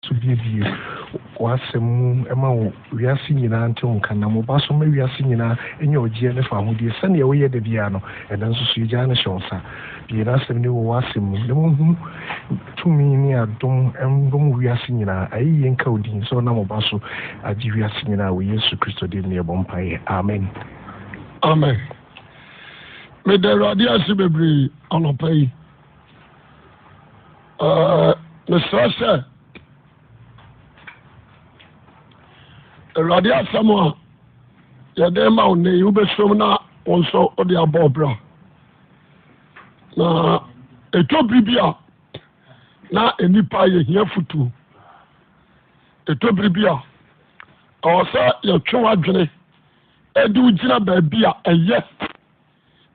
to be you was a moon among we are singing until Canamo Basso, maybe we are singing in your GNF, who dear send away at the piano, and then so you Jana Shonsa. Be an answer new was him, the moon to me near Dom and Dom we are singing. I ain't coding, so now Basso, I give you a singing. We use to Christo near Bompire. Amen. Amen. May the Radia Sibibri on a pay. Mr. Sir, Radia Samoa, Yadema, you be sumna also on the above bra. Na eto bibia na enipa ye hia futu. Eto bibia awasa ye twa adwene edi ugina ba bia eye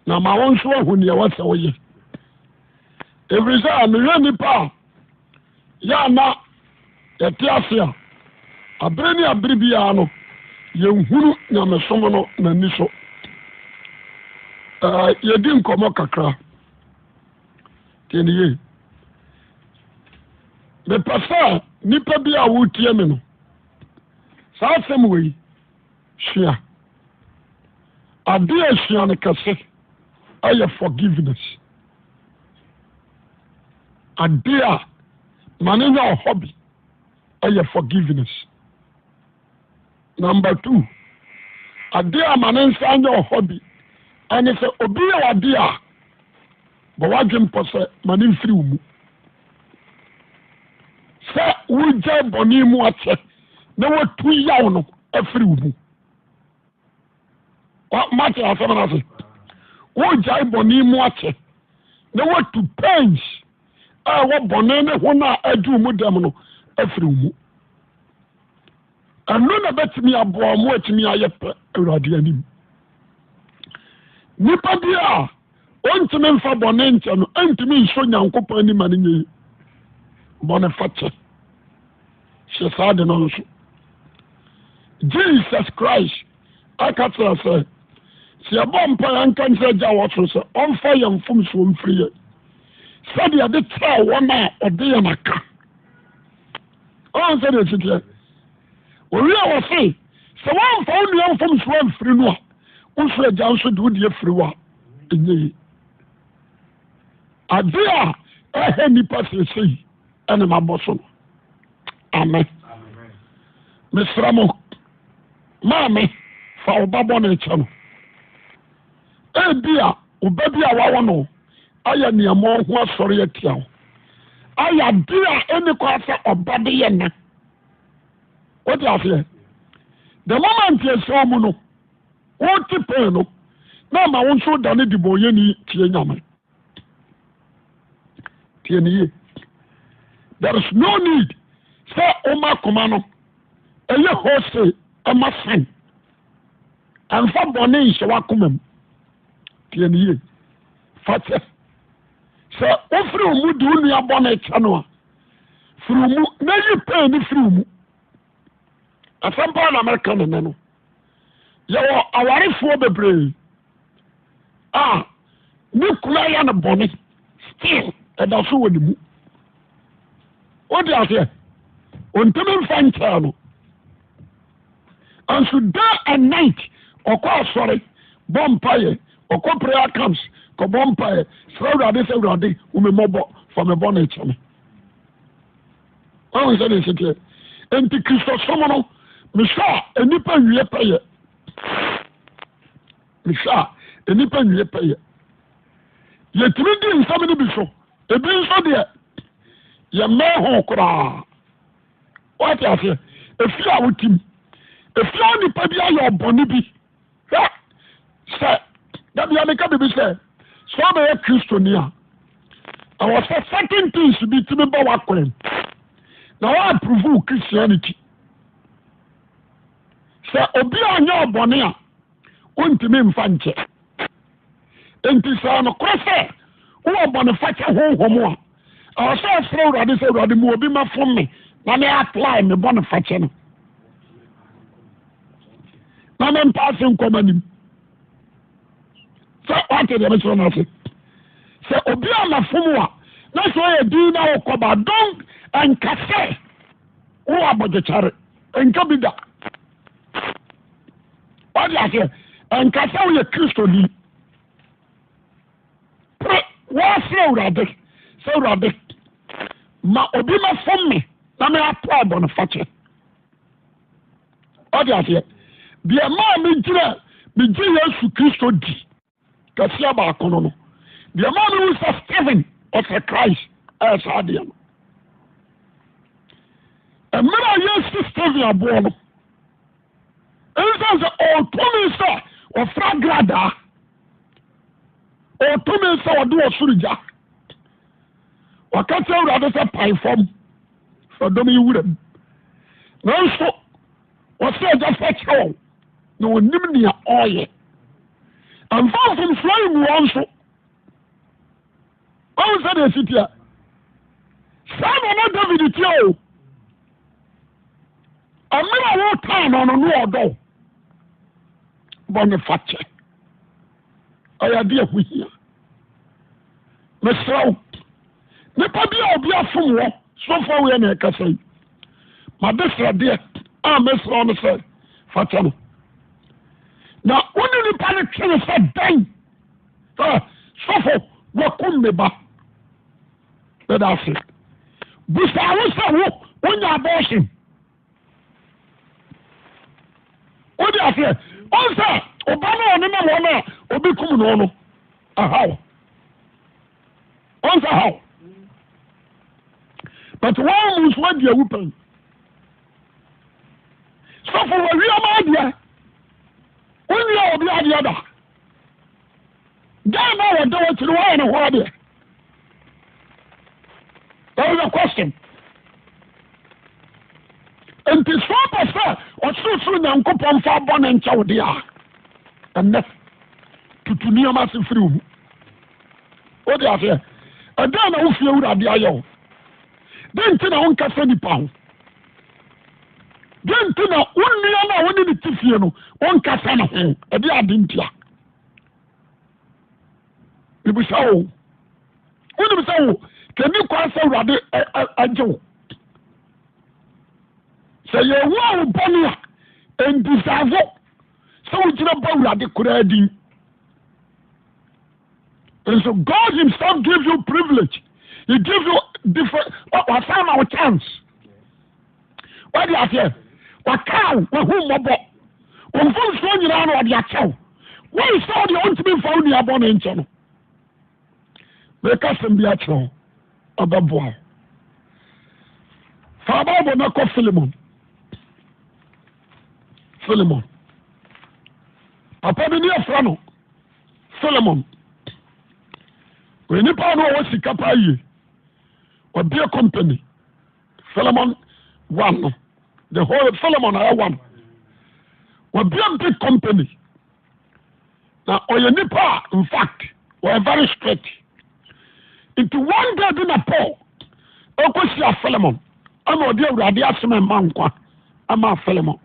na ma won so hu ne wasa wo ye. Everisa me nipa ya na yete asia abreni abribia no ye nhuru na mesomo no na niso ye di nkomo kakra teniye me pasa nipa bia wo tie me no sa asem we hia ade hia ne kase aye forgiveness ade mananya hobby aye forgiveness. Number 2, ade mananya hobby and if obi ade but what jim pose manin free mu sa wuja boni mu ache na watu yawo no afri mu what matter asama na say wuja boni mu ache na watu pains what boni ne ho na adu mu dem no afri mu anu na betimi abo mu atimi ayepe awurade anim nipa bia ontimi mfa bone nche no antimi nso nyankopon ni mane nye bone fache shesade no nso Jesus Christ akatra say si abompa yanka nse ja wotro se onfa yamfum so mfriye sabe ade tra wona ode yamaka on se de titie ori a wose se wonfa onu yamfum so mfri no a unso ja nso de odi afri wa enye adia nipa sesi ene maboso. Amen. Misramo mame fa obabo na chano ebia obabia wawo no aya niamo ho asori atia ho aya dia ene kwa fa obade ye na what you say the moment you saw mu no what tipe no na ma won so da ne diboye ni tie nyame. There is no need say Oma Komano eye hose ama san and for bone shewa kumem tieniye fate say ofri omu du nu abone chano furu mu na yi pe ni furu mu asampa na America ne no yawo awarefo bebre ni kula ya na bone still and also when you what do you say? On time fan and so day and night or call sorry bonfire or call prayer camps ko bonfire so this every day we mobile from a bonnet channel. I was saying it and the Christo someone Misha a nipa wie paye Misha a nipa wie paye yet we did somebody before. Ebi nso de ye meho kura what you say efi a wutim efi a nipa bia ye oboni bi say that be ameka be say so be Christiania I was certain things to be to me ba wakwen now I prove Christianity say obi anya oboni a ontimi mfa nche enti sa no kwese wo bone facha honhomo a so afro rade se rade mu obi ma fom me na me apply me bone facha no na me pass nkomanim so what dey me so na se obi ama fom wa na so e di na okoba don and cafe wo abɔgyechare nka bi da ɔde aseɛ nka sɛ woyɛ kristoni wɔasrɛ awurade sɛ awurade ma obi mɛfom me na meapɔ abɔnefakyɛ ɔde aseɛ deɛ maa megye Yesu Kristo di kɛseɛ baako no deɛ maa me wu sɛ Stephen ɔsɛ Christ ɛyɛ saa deɛ no mmerɛ a yɛsi Stephen aboɔ no ɛnsiane sɛ ɔtumi sɛ ɔfra gradaa ɔtumi sɛ ɔde wɔ soro gya wɔka kyerɛ awurade sɛ pae fam fadɔm yi wura mu nanso wɔsɛ agya fa kyerɛ wɔn na wɔnim nea ɔreyɛ ɛmfa mfomsoɔ yi ngu wɔn so ɔhu sɛ deɛ ɛsi tia saa na David tie o mmerɛ a wotaa no no ɔdɔ bɔne fakyɛ ɔyɛ adeɛ ho hia mesrɛ wo nipa bi a obi afom wɔ sɔfo wei na ɛkasa yi made srɛdeɛ a mesrɛ no sɛ fakyɛ no na wone nipa no twene sɛ dan sɔfo wakom me ba bɛda ase busaa wo sɛ wonya abortion wode aseɛ ɔn sɛ ɔba no ɔne na wɔn a obi kum no no ahaw ɔn sɛ haw but wɔn mu nso adi awu pɛn sɔfo wɔwi ɔma adeɛ wonwia obi adeɛ da dan na wɔda wɔkyiri wɔyɛ ne ho adeɛ that is a question nti so pɛ sɛ ɔsorosoro Nyankopɔn fa bɔ ne nkyɛ wo deɛ a ɛnnɛ tutu nneɛma ase firi wo mu wode aseɛ ɛdɛn na wofie Awurade ayɛ wo dɛn nti na wonkasa nipa ho dɛn nti na wo nnua no a wone ne te fie no wonkasa ne ho ɛde ade ntia mebisa wo wonim sɛ wo kani kwan sɛ Awurade agye wo sɛ yɛwu a wo bɔne a ɛndisaafo sɛ wogyina bɔ Awurade koraa din and so God himself gives you privilege. He gives you different wasan na wo chance what do you say wakaw wahu mobo wonfo so nyina na ode akyɛw when so de ontimi fa oni abɔ ne nkyɛ no meka sem bi akyɛw ɔbɛboa fa Bible na kɔ Philemon papa bi ne afra no Philemon when you pound over Sikapa or beer company, Philemon one, the whole Philemon I one. Or be a big company. Now, or your nipa, in fact, were very straight. Into one day in a Paul, Okosia Philemon, I'm a dear Radiasman Mankwa, I'm a Philemon.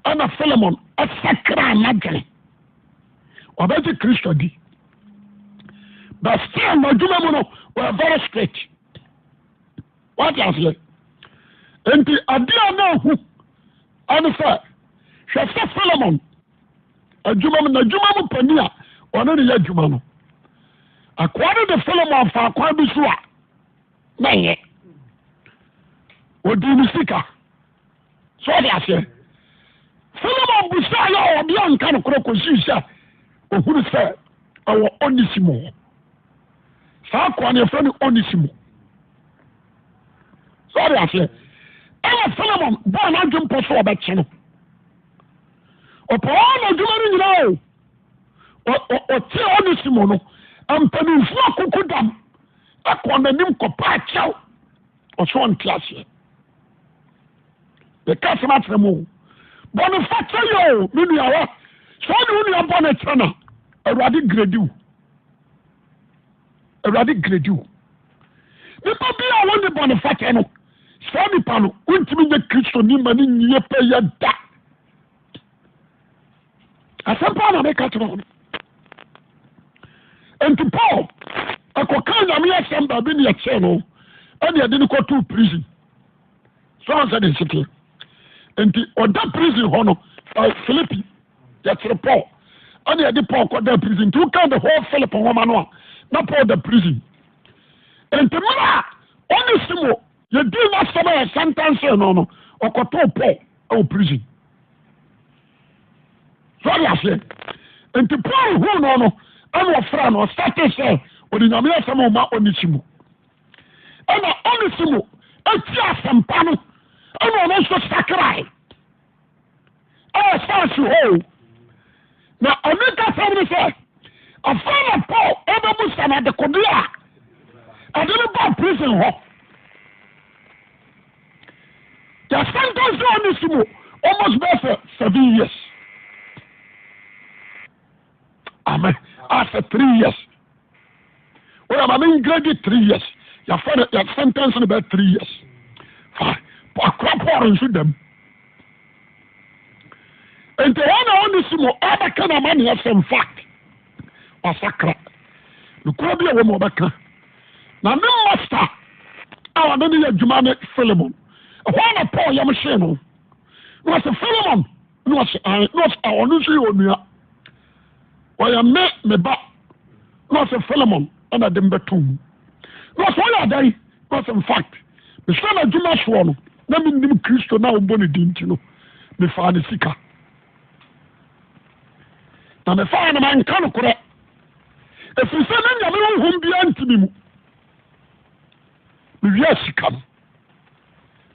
I'm a Philemon, a sacra magre. Or better Christo di. But still, my Jumamono were very straight. What I say? And the idea now who answer, she said Philemon, a Jumamu Pania, or any Jumano. According to Philemon for Quabisua, nay, what do you seek? So I say, Philemon Busaya or beyond kind of crocosisha, or who said, our Onissimo. Saa kwa ne friend Onisimo. Sorry I say. Ella Solomon born and jump so about channel. Upon a Jumani now. O te Onisimo no. And Peninsula Kukudam. Akon the name Copacho. Or so on class here. The customer tremo. Bonifacio yo, Minia. So you are born a channel. A radic gradu. Awurade gradu nipa bi a woni Boniface no saa nipa no wontimi nye Kristo ni ma ni nyie pe ya da asampa na meka tro no enti Paul akoka nyame asɛm ba bi ne yɛkyɛ no ɛne yɛde no kɔto prison so on said in city and the prison hono Philippi that's the Paul and the Paul got the prison to count the whole Philip and woman not Paul the prison and the man only simo you do not some sentence no or Paul or prison so I said and the Paul who no and what friend or started say when you know some of my only simo and only simo and just some panel and also sacrifice. I start to hold. Now, I make that family say, a friend of Paul, ever Muslim at the Kodia. I didn't go prison. The sentence on this almost better 7 years. Amen. After 3 years. Well, I'm in grade 3 years. Your sentence in about 3 years. Fine. But I crap into them. And the one only small other kind of money as in fact. Or sacra. The Crabia woman back. Now, no master. Our name is Jumane Philemon. A one of Paul Yamashino. Was a Philemon. Was our Lucy. Why I met me back. Was a Philemon and a Dimbetum. Was one of they. Was in fact. The son of Jumas one. Let me name Christo now bonny dintino. Me father sika. Now me father man can correct. If you say me yamu hum bi antimi mu. Me yes sika.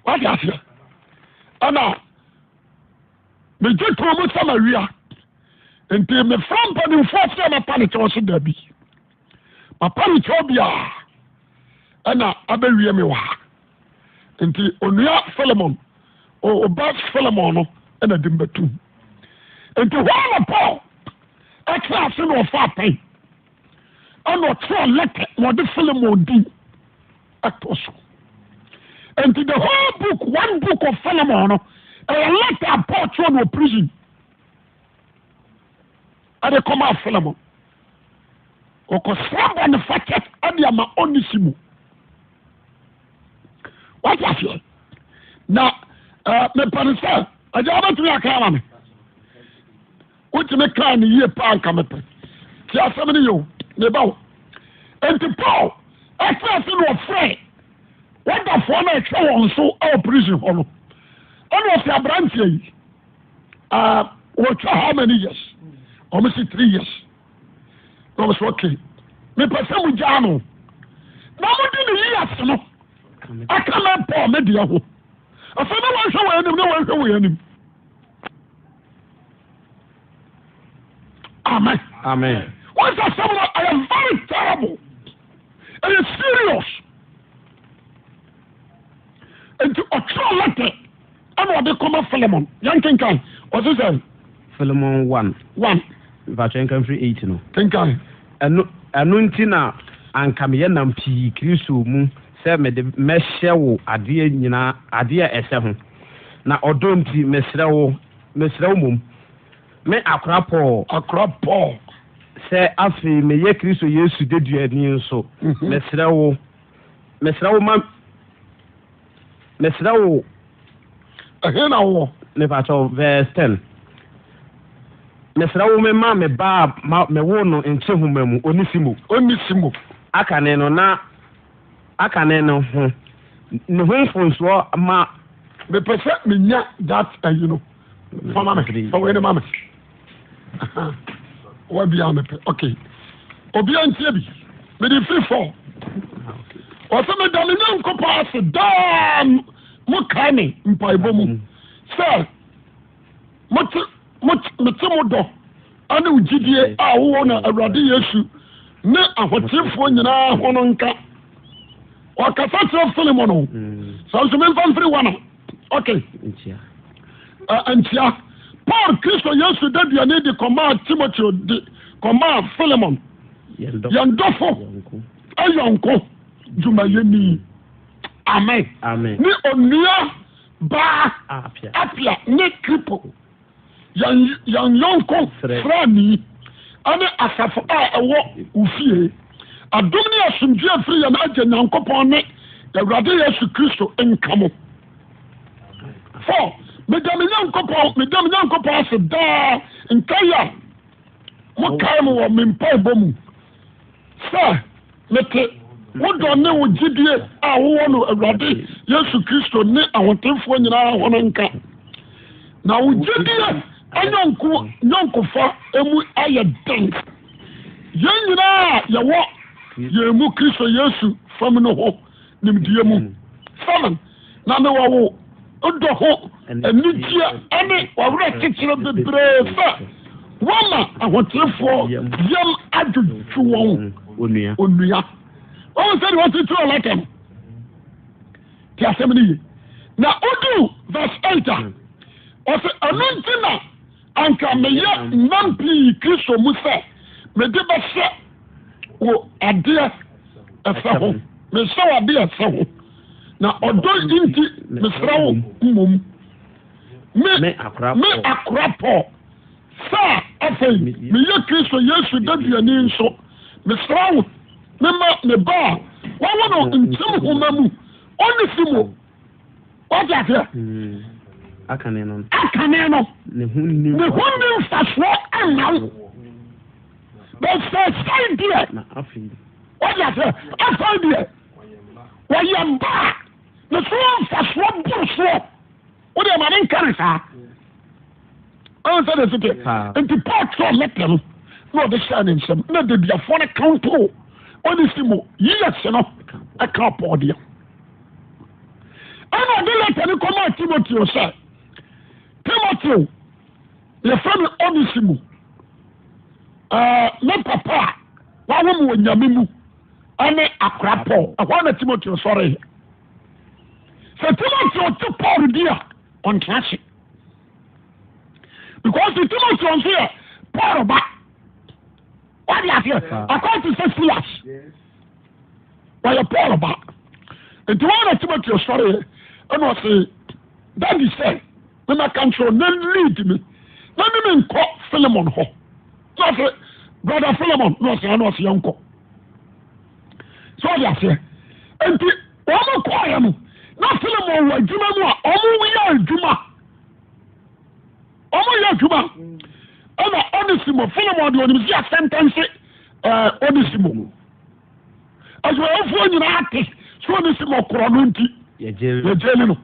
What you say? Ana me je promo Samaria. Enti me from body force na panic o so da bi. Ma panic obia. Ana abewie me wa. Nti onua Philemon o bas Philemon no na dimbetu nti wala Paul class no fa pen ana tro letter no de Philemon din atoso nti the whole book one book of Philemon no a letter Paul thrown no prison ade come out Philemon o ko samba ne faket ade ama Onesimus. What was it? Now, me parisa, I just want to make a comment. What you make a year pound come up? Just some of you, Nebo. And to Paul, I first know a friend. What the phone I show on so our prison hall. Almost a branch. What how many years? Almost 3 years. I was okay. Me person with Jano. Now, what did you years, no? I cannot pour media. I said, no one show him, no one show him. Amen. Amen. What's that? Someone I am very terrible. And it's serious. And to a true letter, I know they come up Philemon. Young King Kai. What's his name? Philemon 1. Vachenka free 8 no. King Kai. Anuntina and Kamiana P. Chrisu Moon. Me de mehyɛ wo adeɛ nyinaa adeɛ ɛsɛ ho na ɔdɔ nti mesrɛ wo mom me akora Paul sɛ afei meyɛ Kristo Yesu deduani nso mesrɛ wo ahena wo ne patɔ verse 10 mesrɛ wo me ma me ba me wo no nkyɛ homa mu Onesimus aka ne no na aka ne no ho ne ho mfonso ma me pese me nya that you know for mama for we mama what be am okay obi antie bi me di free for o se me dami nya nko pass dam mo kane mpaibo mu sir mo do ane ugidie a wo na Awurade Yesu ne ahotifo nyina ho no nka or Cassandra Philemon. So I'm from free one. Okay. And Paul Christo yesterday you need to command Timothy the command Philemon. Yandofo. Ayonko. Jumayeni. Amen. Ni onua ba apia ne kripo. Yonko frani. Ane asafo a ewo ufie. Adomni asumdue free ya na agye Nyankopɔn ne Awurade Yesu Kristo nkamo 4 medam nyankopɔn ase daa nkaya mo kae mo wɔ me mpaebɔ mu sɛ mete wodɔ ne wo gyidie a wowɔ no Awurade Yesu Kristo ne ahotemfoɔ nyinaa hɔ no nka na wo gyidie anyɔnkofa emu ayɛ den yɛn nyinaa yɛwɔ yɛn mu Kristo Yesu fam no hɔ nimdeɛ mu 7 na ne wɔwo wodɔ ho anigyeɛ ɛne wɔwerɛ kyekyerɛ bebree sɛ wɔma ahotefoɔ yam adwodwo wɔn onua wɔn sɛ de wɔtete ɔlɛtɛ no te asɛm no ye na wodu verse 8 a ɔsɛ ɛno nti na anka meyɛ nnam pii Kristo mu sɛ mede bɛhyɛ wo adeɛ ɛsɛ ho mehyɛ wo adeɛ ɛsɛ ho na ɔdɔ nti mesrɛ wo mmom me akora pɔ sɛ afei meyɛ Kristo Yesu daduani nso mesrɛ wo mema ne ba a wɔwɔ no nkyɛm homa mu ɔne si mu wɔte aseɛ akane no ne ho nni mfasoɔ annaw bɛsɛ sɛe deɛ wɔte aseɛ afei deɛ wɔyɛ ba a ne so mfasoɔ boro soɔ wode ma ne nka ne saa ɔn sɛ de sete nti Paul twerɛ lɛtɛ no na ɔde hyɛ ne nsɛm na daduafoɔ no kantoo ɔne si mu yiyɛse no ɛka Paul deɛ ɛna ɔde lɛtɛ no kɔmaa Timoteo sɛ Timoteo yɛfrɛ no Onesimu ne papa a wawo mu wɔ Nyame mu ɛne akora Paul ɛhɔ na Timoteo sɔre sɛ Timoteo te Paul di a ɔntena hye because Timoteo nso yɛ Paul ba wɔde aseɛ according to Silas wɔyɛ Paul ba nti wɔn na Timoteo sɔre ɛna ɔse daddy sɛ mɛmɛka nkyerɛ na lead me na ne me nkɔ Philemon hɔ na ɔse brother Philemon na ɔse ɛna ɔse yɛnkɔ so ɔde aseɛ nti wɔn kɔɔyɛ no na Philemon wɔ adwuma mu a ɔmo yɛ adwuma ɛna Onesimo Philemon de onim si asɛntɛnse Onesimo adwumayɛfoɔ nyinaa ate so Onesimo korɔ no nti yɛgyeli no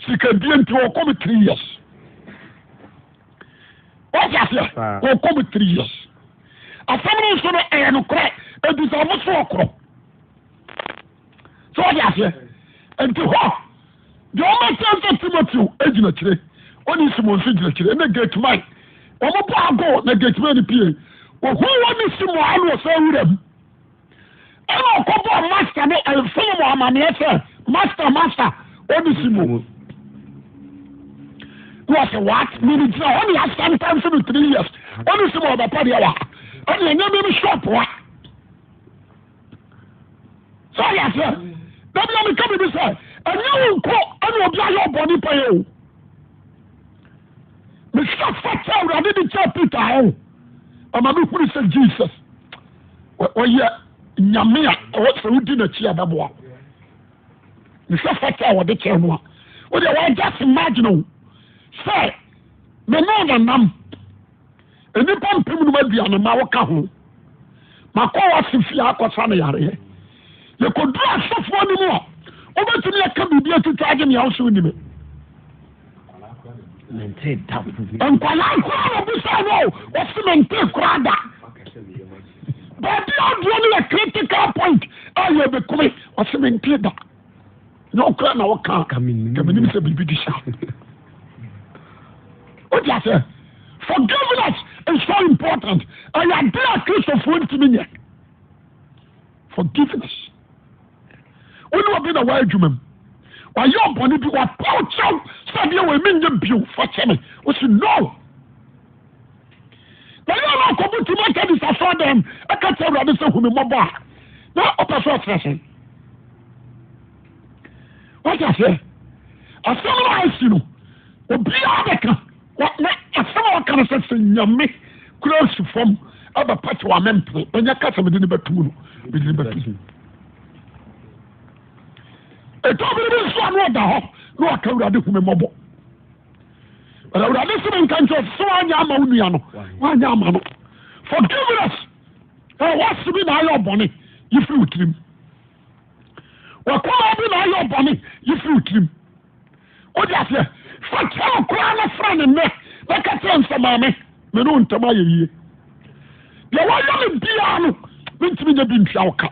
sikadie nti wɔkɔm 3 years wɔte aseɛ wɔkɔm 3 years asɛm no nso no ɛyɛ nokorɛ ɛdisa mo so ɔkorɔ so wɔte aseɛ nti hɔ deɛ ɔmɛkyerɛ sɛ Timoteo agyina kyire Onesimo nso gyina kyire ɛna gateman wɔn bɔ ago na gateman no pie wɔhu Onesimo ano wɔ sɛ wura mu ɛna ɔkɔbɔ master no Philemon amaneɛ sɛ master Onesimo na ɔsɛ what mene gyina hɔ ne yɛasantam so no 3 years Onesimo ɔbɛpa deɛ wa ɛne ɛnyɛ me shop wa so ɔyɛ sɛ da bia meka bibi sɛ ɛnyɛ wo nkɔ ɛne obi ayɛ ɔbɔne pɛyɛ o mesɛ fata Awurade de kyɛ Peter hɔ ama mehunu sɛ Jesus ɔyɛ nyame a ɛwɔ sɛ wodi n'akyi a bɛboa mesɛ fata a wɔde kyɛ no a wode wɔagya se margin o sɛ mene nanam nnipa mpem nom aduane ma woka ho makɔ wase fie akɔsa no yareɛ yɛkɔduru asɔfoɔ no mu a wobɛtumi aka biribi atwitwa agye nea wo so wonim nkwala nkora na bisa no wɔse mente kora da baabi adoɔ no yɛ critical point a yɛbɛkome wɔse mente da nyɛ wokora na woka kamenim sɛ biribi di sa wote asɛ forgiveness is so important ɛyɛ ade a Kristofoɔ ntimi nyɛ forgiveness wone wɔbi na wɔayɛ adwuma mu wayɛ ɔbɔne bi wapɛw kyɛw sɛdeɛ wɔ menyɛ bio fa kyɛ me wo si no na yɛ na ɔkɔbo tumi aka de sasɔ dɛm ɛka kyɛ Awurade sɛ hu me mmɔbɔ a na ɔpɛ so ɔkyerɛ sɛ wate aseɛ asɛm no asi no obiara bɛka na asɛm a wɔka no sɛ Nyame kura asi fam abɛpa kyɛ wamɛmpere ɛnyɛ ka sɛ mede ne bɛtum no mede ne bɛtum ɛtɔ bi nso ano ɔda hɔ na waka Awurade hu me mmɔbɔ but awurade sɛ menka nkyɛ sɛ woanyɛ ama wo nua no woanyɛ ama no forgiveness wɔse bi na ayɛ ɔbɔne yɛfiri wo tirim wɔkɔma bi na ayɛ ɔbɔne yɛfiri wo tirim wode aseɛ fa kyerɛ koraa no fra ne nnɛ na ka kyerɛ nsɛmaame me ne wo ntam ayɛ yie deɛ wɔyɛ me biaa no mentumi nya bi ntua wo ka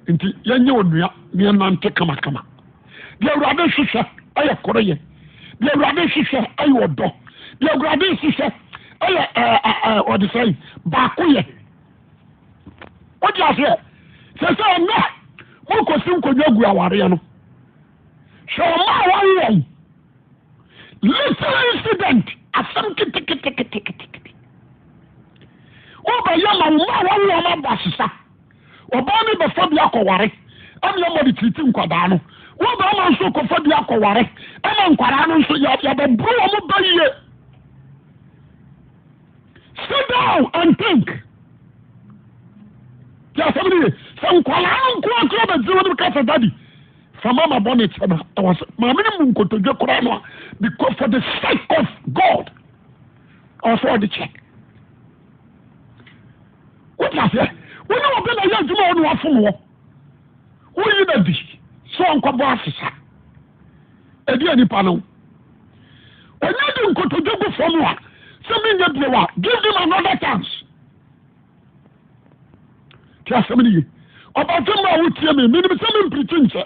nti yɛnyɛ onua ne yɛnante kamakama deɛ awurade hwehwɛ ɛyɛ koreyɛ deɛ awurade hwehwɛ ɛyɛ ɔdɔ deɛ awurade hwehwɛ ɛyɛ ɔde sɛ baakoyɛ wode aseɛ sɛ sɛ ɛnɛ mokɔsi nkonnwa gu awareɛ no hwɛ ɔma a wɔyɛ little incident asɛm keteketekete wobɛyɛ ma wo ma a wɔyɛ ɔma bɔ asesa ɔbaa ne bɛfa bi akɔware ɛne yɛmmɔde tiriti nkwadaa no wobɛma nso kɔfa bi akɔware ɛna nkwadaa no nso yɛbɛboro wɔ mo ba yie sit down and think yɛasɛm ne ye sɛ nkwadaa no nkoakora bɛgyere wo ne bɛka sɛ dadi fa mama bɔne kyɛ no ɛwɔ sɛ maame no mu nkotodwe koraa no a because for the sake of God ɔwɔ sɛ ɔde kyɛ wote aseɛ wone wɔbɛ na yɛ adwuma wɔ ne wafom wɔ woyi na di sɛ ɔnkɔbɔ asesa ɛdi anipa no ɔnyɛ de nkotodwe gu fam a sɛ menyɛ bio a give them another chance ti asɛm ne ye ɔbɛgye ma a wotie me menim sɛ mempirikyi nkyɛ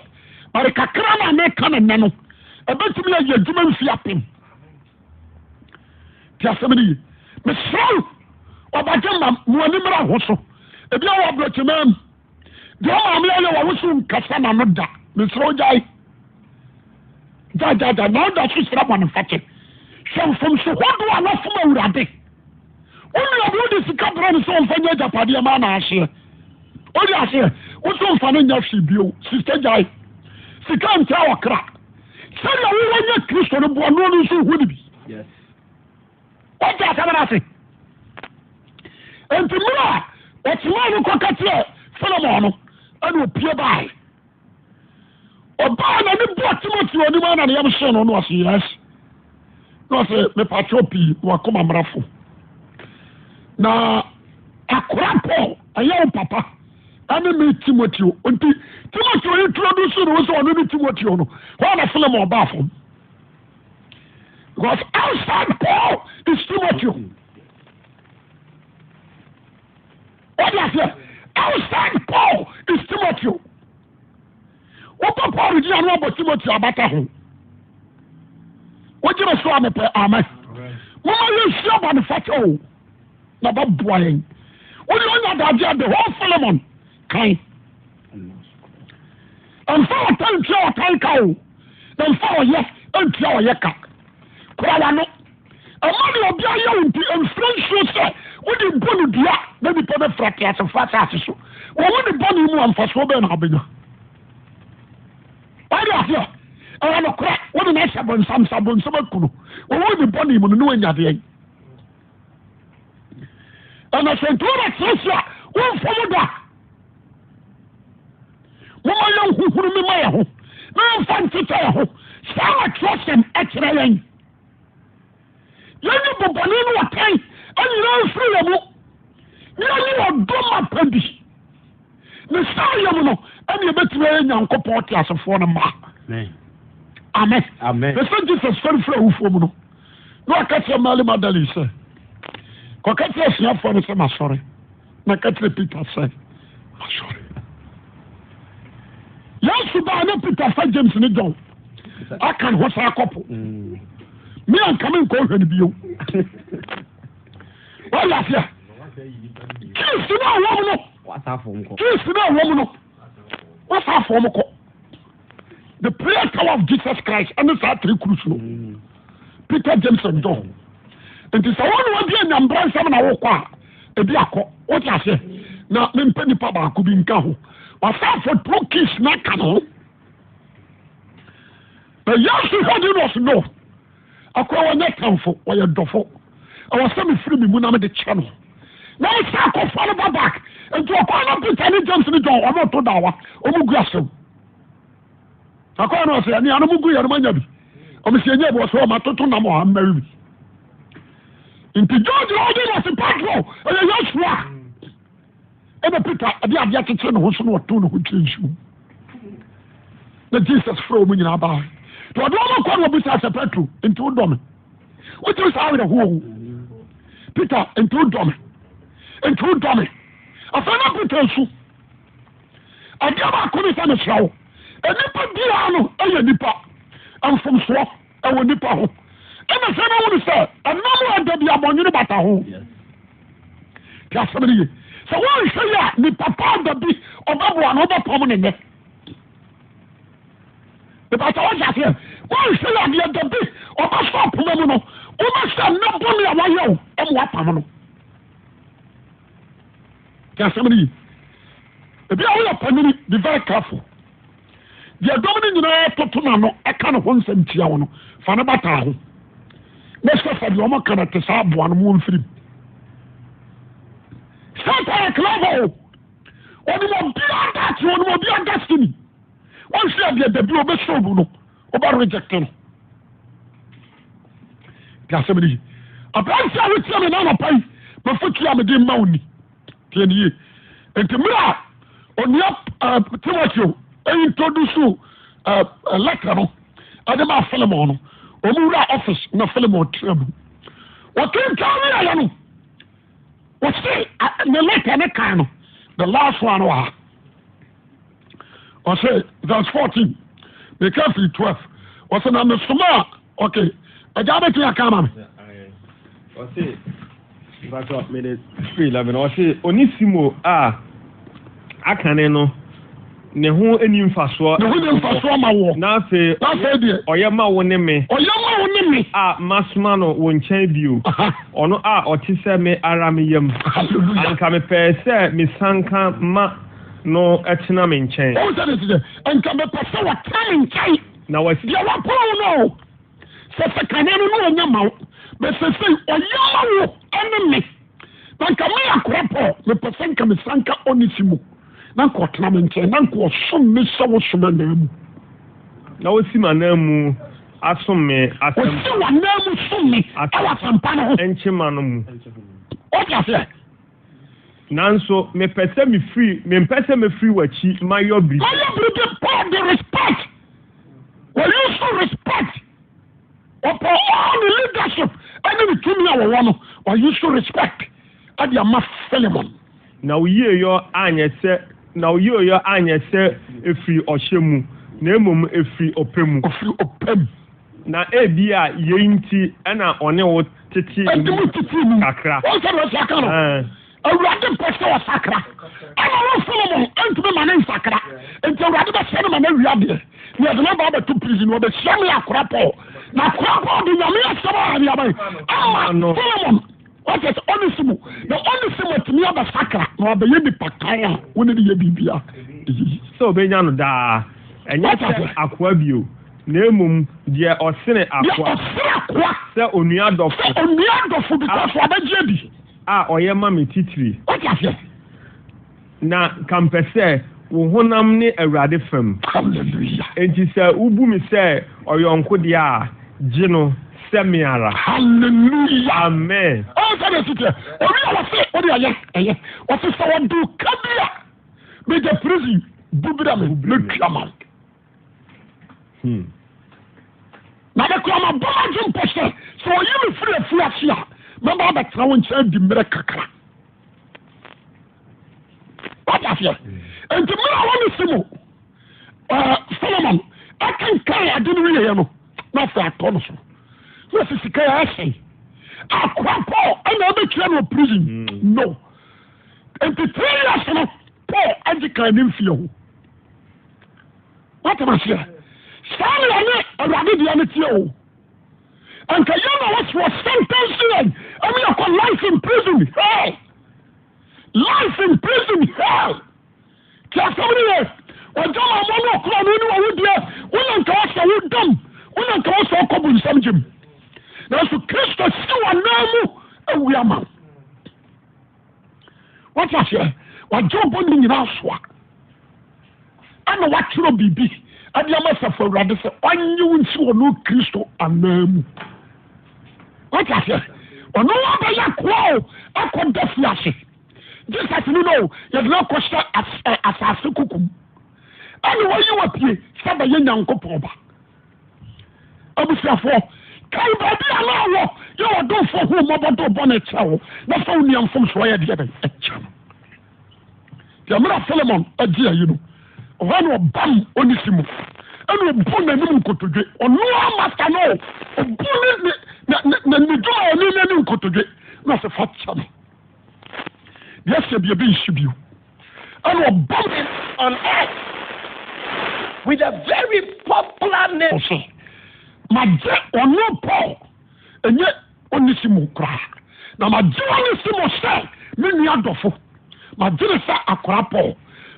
bare kakra na meka ne nnɛ no ɛbɛtumi ayɛ adwuma mfi apem ti asɛm ne ye mesrɛ wo ɔbɛgye ma moanimmra ho so ebi a wɔ abrɛkyemam deɛ ɔmaame yɛ wɔ wo so nkasa na no da mesrɛ wo gyae gyagyagya na woda so srɛ bɔne fakyɛ hwɛ mfom so hodo a wɔfom awurade wonuabi wode sika brɛ no sɛ ɔmfa nyɛ agyapadeɛ ma na ahyeɛ wode ahyeɛ wo so mfa no nyɛ hwee bio sister gyae sika nkyɛ wɔ kra sɛdeɛ wowɔ nyɛ kristo no boɔnoɔ no nso hu ne bi wogye asɛm no ase enti mmerɛ a ɔtema no kɔka kyerɛ solomon no ɛne opie bae ɔbaa na ne boa timoteo anim ana ne yɛm hyee no na ɔse yes na ɔsɛ mepakyɛw pii na wakoma mmarafo na akora paul ɛyɛ wo papa ɛne me timoteo nti timoteo introduce no wo sɛ ɔno ne timoteo no hɔ na solomon ɔbaa fam because outside paul is timoteo what is it? Outside Paul is Timothy. What Paul is doing about Timothy about him? What you saw me pay amen. Mama you sure about the fact oh na ba boying. What you know that the whole Solomon kind. And for a time to a cow. Then for yes and to a yaka. Krawano. A money of the young and French say what the bonu dia na di pebe frati as fata aso wo wo di bonu mu amfaso be na abenya why do you I no kra wo di na sabon sam akunu wo wo di bonu mu no anya de ana sentura tsia wo fomo da wo ma yan huhuru mi ma ya ho na fanti ta ya ho sa trust and ekra yan yani bobani no watai ani na free ya mu ni ɔdɔ ma pɛbi ne saa yam no ɛne yɛbɛtumi ayɛ nyankopɔn te asefoɔ no ma amen ne sɛ jesus fɛrefrɛ awufoɔ mu no na ɔka kyerɛ mary magdalene sɛ kɔka kyerɛ asuafoɔ no sɛ masɔre na ka kyerɛ peter sɛ masɔre yesu baa ne peter fa james ne john aka ne ho saa kɔpo me ankame nkɔhwɛ no bio wɔyɛ aseɛ kristi náà wọ́n mu no kristi náà wọ́n mu no wọ́n sá fọ́ọ̀mù kọ́ the prayer tower of Jesus Christ ẹni sáà tiri kuru so Peter James and John nti sɛ wɔn wọ́n di ɛnyambra nsɛm na wɔkɔ a ebi akɔ wọ́n ti ase na ne mpɛ nipa baako bi nka ho wasa afɔ two keys na ka ne ho na yasu hɔ di nɔɔso no akɔ wɔn nyɛ tanfo wɔyɛ dɔfo ɛwɔ sɛ mi firi mi mu na mi de kyɛ no. Na isa akɔfa no ba back nti ɔkɔ no Peter ne James ne John ɔmo to da wa ɔmo gu asɛm akɔ no ɔsɛ ne ano mu gu yɛ no manya bi ɔmesienye bɔ so ɔmatoto nam ɔhammari bi nti George ɔde wɔ se patro ɛyɛ Yosua ɛna Peter ɛde adeɛ kyekyere ne ho so na ɔto ne ho kyerɛ nsuo na Jesus frɛ ɔmu nyinaa baa nti ɔde ɔma kɔ no ɔbisa sɛ Petro nti wodɔ me wotiri saa werɛ hoo Peter nti wodɔ me afei na Peter nso adeɛ baako ne sɛ ne serɛ wo nipa biara no ɛyɛ nipa mfomsoɔ ɛwɔ nipa ho ɛna sɛ no wo ne sɛ ɛnam ada bi abɔnwene bata ho nti asɛm no ye sɛ woanhwɛ yi a nipa pa ada bi ɔbɛboa no wobɛpɔm ne nnɛ nipa sɛ wogye aseɛ woanhwɛ yi adeɛ da bi ɔbɛsɔ apoma mu no wobɛsɛ nnɛ bɔne a wayɛ wo ɛma wapam no nti asɛm no ye ebi a woyɛ panini be very careful deɛ dɔm no nyinaa toto n'ano ɛka ne ho nsɛm tia wo no fa ne bataa ho na sɛ fa deɛ ɔmɔka no te saa aboa no mu ɔmfirim Satan yɛ clever o ɔnim ɔbia date ɔnim ɔbia destiny wɔnhwɛ adeɛ da bi ɔbɛsɛ bu no ɔbɛ reject no nti asɛm no yi aberante a wotia me na anɔpa yi mafotu a mede mma wo ni tiɛ ne yie nti mmerɛ a onua Timoteo introduce letter no ade ma Philemon no omura office na Philemon tram wokenkan ya no wose the letter ne kan no the last one wa o say verse 14 be careful 12 wose na me soma okay aja be tia kama me o say verse 11 o say Onisimo akane no ne ho eni mfasoɔ ma wo na afei deɛ ɔyɛ ma wo ne me a masoma no wo nkyɛn bio ɔno a ɔte sɛ me ara me yam anka mepɛ sɛ me sanka ma no ɛtena me nkyɛn anka mepɛ sɛ wɔtena me nkyɛn na wasi deɛ wɔpɔw no sɛ kane no no ɔnya ma wo bɛsɛ sɛ ɔyɛ ma wo ɛne me na nka me akora pɔ mepɛ sɛ nka me sanka Onisimo na nkɔtena me nkyɛn na nkɔsom me sɛ wosom anaa mu na wosi m'anaa mu asom me asɛm wosi w'anaa mu som me ɛwɔ asɛmpa no ho ɛnkyema no mu ɔte aseɛ nanso mempɛ sɛ mefiri w'akyi mayɔ biribi Paul the respect wɔyɛ so respect ɔpɔ all the leadership ɛne ne tumi a wɔwɔ no wɔyɛ so respect ade ama Philemon na woyie yɔ anyɛ sɛ efiri ɔhyɛ mu na emom efiri ɔpɛ mu na ebi a yɛn nti ɛna ɔne wo tete kakra awurade pɛ sɛ ɔsakra ɛna wo Solomon ɛntumi ma ne nsakra nti awurade bɛsɛ no ma no awia deɛ na yɛde no ba bɛto prison na ɔbɛhyia me akora Paul na akora Paul de nyame asɛm a adeaban ama Solomon ɔsɛ Onisimo na Onisimo tumi abɛsakra na ɔbɛyɛ nipa kan a wo ne de yɛ biribia sɛ ɔbɛnya no daa ɛnyɛ sɛ akoa bio na emom deɛ ɔsene akoa sɛ onua dɔfo because ɔbɛgye bi a ɔyɛ ma me titiri ɔte na kampɛ sɛ wo honam ne Awurade fam hallelujah enti sɛ wobu me sɛ ɔyɔnko deɛ a gye no sɛ me ara hallelujah amen ɔsɛ de sitɛ obi a wɔse ɔde ɛyɛ wɔse sɛ wɔdo kabia megya prison bubira me mɛtua ma na bɛkura ma bɔma gye mpɔ sɛ ɔyi me firi afuase a mɛma abɛtena wo nkyɛn di mmerɛ kakra wataseɛ enti mmerɛ a Onisimo Solomon akenkan ade no wiyɛɛ no na afei atɔ no so na sɛ sika yɛ ɛsɛe akoa Paul ɛna ɛbɛkyerɛ no prison no enti 3 years no Paul agye kan ne mfie ho watamaseɛ saa ne ɔne Awurade deɛ no tie o anka yɛn was sentenced and we are life in prison hell tiasɛmne yɛ ɔgyama amɔ no ɔkora no ne wɔwodeɛ wona nka wɔsɛ wo dam wona nka wɔsɛ ɔkɔbo nsɛm gyem nanso Kristo si wɔnaa mu awi ama wo wataseɛ wagye ɔbɔ ne nyinaa soa ana watwerɛ biribi adiama safo awurade sɛ ɔnye wo nsi wɔ no kristo anamu wɔte aseɛ ɔno wabɛyɛ koa o akɔ da fi ase jesus no no yɛde no akɔhyɛ asase kukum ɛne wɔyi wɔ pie sɛ bɛyɛ nyankopɔn ba abusuafoɔ kae baabi a na wɔ yɛ wɔdomfoɔ ho mmɔbɔdo bɔ no kyerɛ wo na fa wo nnuamfom so ɔyɛ deɛ bɛn akyɛ no deɛ mmerɛ solomon agye ayi no ɔhɔ ne ɔbam ɔnisi mu ɛne ɔbu n'anim nkotodwe ɔno amasa no ɔbu ne dwuma ɔne n'anim nkotodwe na ɔsɛ fa kyɛ no deɛ sɛ bia bɛnhye bio ɛne ɔbam on earth with a very popular name magye ɔno Paul ɛnyɛ ɔnisi mu koraa na magye ɔnisi mu sɛ me nua dɔfo magye ne sɛ akora Paul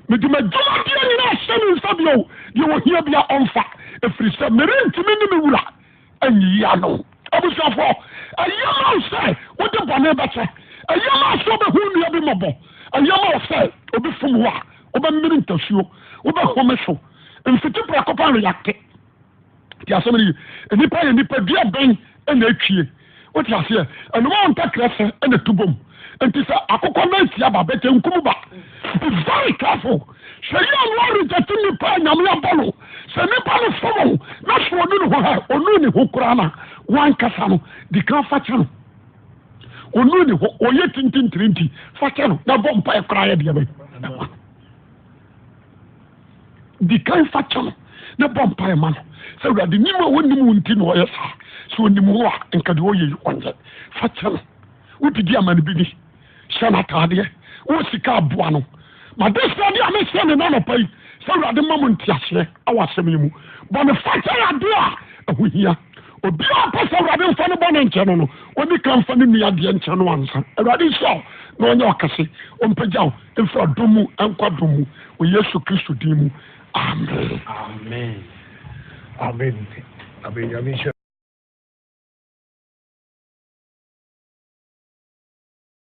mede madwuma deɛ nyina ahyɛ ne nsa bio deɛ wɔhia bia ɔmfa ɛfiri sɛ merentumi ne me wura anyiyia no abusuafoɔ ɛyɛma wo sɛ wode bɔne bɛkyɛ ɛyɛma sɛ wobɛhu nnua bi mmɔbɔ ɛyɛma wo sɛ wobɛfom wo a wobɛmmere ntasuo wobɛhome so mfiti prɛkɔpa reyakte nti asɛm no yi nnipa yɛ nnipa dua bɛn ɛna atwie wote aseɛ ɛnoma wo ntakrɛ sɛ ɛna tu bom nti sɛ akokɔ no asia ba bɛtɛ nkum ba be very careful sɛ yɛ ɔno aregate nnipa a nyame abɔ no sɛ nnipa no fom na so ɔno ne ho ha ɔno ne ho koraa no wankasa no di kan fa kyɛ no ɔno ne ho ɔyɛ tintintirinti fa kyɛ no na bɔ mpa koraa yɛ deɛ bɛn di kan fa kyɛ no na bɔ mpa ma no sɛ awurade nim a wɔnim wo nti na ɔyɛ saa sɛ ɔnim wo a nka deɛ ɔyɛ yi ɔnyɛ fa kyɛ no wodidi ama no bi ni hyɛ no ataadeɛ wɔ sika aboa no made sɛdeɛ a mehyɛ ne nanɔpa yi sɛ awurade ma mo nteaseɛ awɔ asɛm yi mu bɔne fa kyɛ adeɛ a ɛho hia obiara pɛ sɛ awurade mfa no bɔne nkyɛ no no ɔni ka mfa no nnuadeɛ nkyɛ no ansa awurade nhyɛ na ɔnyɛ ɔkɛse ɔmpagya wo ɛmfiri ɔdom mu ɛnkɔ dom mu wɔ yesu kristo din mu amen amen amen amen